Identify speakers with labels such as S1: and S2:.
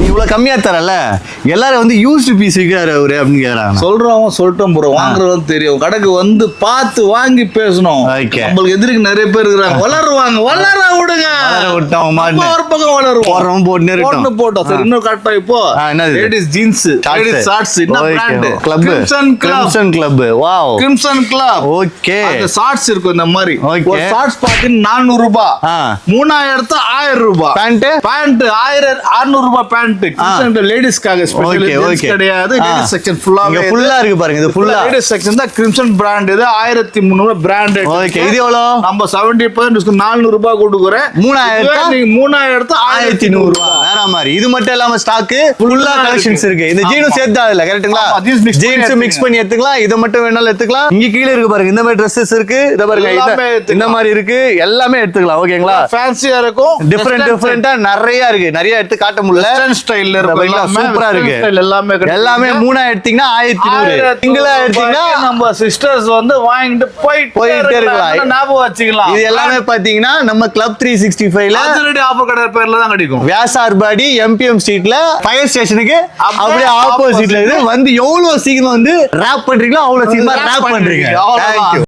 S1: நீ இவ்வளவு கம்மியா தரல, எல்லாரும் வந்து யூஸ்டு பீஸ் விற்கிறாரு அவரு அப்படின்னு கேக்குறாங்க.
S2: சொல்றவங்க சொல்லிட்டோம் ப்ரோ, வாங்குறவங்க தெரியும். கடைக்கு வந்து பார்த்து வாங்கி பேசணும். நம்மளுக்கு எதிர்க்கு நிறைய பேர் இருக்கிறாங்க, வளருவாங்க, வளர விடுங்க, ஒரு பக்கம் வளருவோம் போட்டோம். சரி, இன்னும் கரெக்டா இப்போ லேடிஸ் ஜீன்ஸ், லேடிஸ் ஷார்ட்ஸ், என்ன brand? Crimson club. Wow, crimson club. Okay, அந்த ஷார்ட்ஸ் இருக்கும் இந்த மாதிரி. ஒரு ஷார்ட்ஸ் பாத்தீங்கன்னா 400 ரூபாய், 3000 1000 ரூபாய். பேண்ட் 1600 ரூபாய் பேண்ட். கிரிம்சன் லேடிஸ்க்காக ஸ்பெஷல், ஜென்ஸ் கிடையாது. லேடிஸ் செக்ஷன் ஃபுல்லா
S1: இருக்கு பாருங்க. இது ஃபுல்லா
S2: லேடிஸ் செக்ஷன் தான். கிரிம்சன் பிராண்ட் இது 1300 பிராண்டட்.
S1: ஓகே, இது எவ்வளவு?
S2: நம்ம 70% டிஸ்கவுண்ட் 400 ரூபாய் கொடுக்குறேன். 3100 ரூபாய்
S1: வேற மாதிரி. இது மட்டும் இல்லாம ஸ்டாக் ஃபுல்லா கலெக்ஷன்ஸ் இருக்கு. இந்த ஜீனும் சேர்த்தா இல்ல, கரெக்ட்டுங்களா? ஜீன்ஸ் மிக்ஸ் பண்ணி எடுத்துக்கலாம். இத மட்டும் வேணாலும் எடுத்துக்கலாம். இங்க கீழ இருக்கு பாருங்க, இந்த மாதிரி Dresses இருக்கு. இத பாருங்க, இந்த மாதிரி இருக்கு. எல்லாமே எடுத்துக்கலாம். ஓகேங்களா?
S2: ஃபேன்சியா இருக்கும்.
S1: டிஃபரண்டா நிறைய இருக்கு. நிறைய எடுத்து காட்ட முடியல.
S2: வெஸ்டர்ன் ஸ்டைல்ல இருக்கு.
S1: சூப்பரா இருக்கு. எல்லாமே 3000 எடுத்தீங்கன்னா 1100. சிங்கிளா எடுத்தீங்கன்னா
S2: நம்ம சிஸ்டர்ஸ் வந்து வாங்கிட்டு போயிட்டே இருக்கலாம். ஞாபகம் வச்சுக்கலாம்.
S1: இது எல்லாமே பாத்தீங்கன்னா நம்ம கிளப் 365ல
S2: அதிரடி ஆஃபர் கடை பேர்ல தான் கிடைக்கும்.
S1: வியாசார்பாடி எம்பிஎம் ஸ்ட்ரீட்ல ஃபயர் ஸ்டேஷனுக்கு அப்படியே ஆப்போசிட்ல இது வந்து எவ்வளவு சீக்கிரம் வந்து ராப் பண்றீங்களோ அவ்வளவு சீக்கிரமா ராப் பண்றீங்க.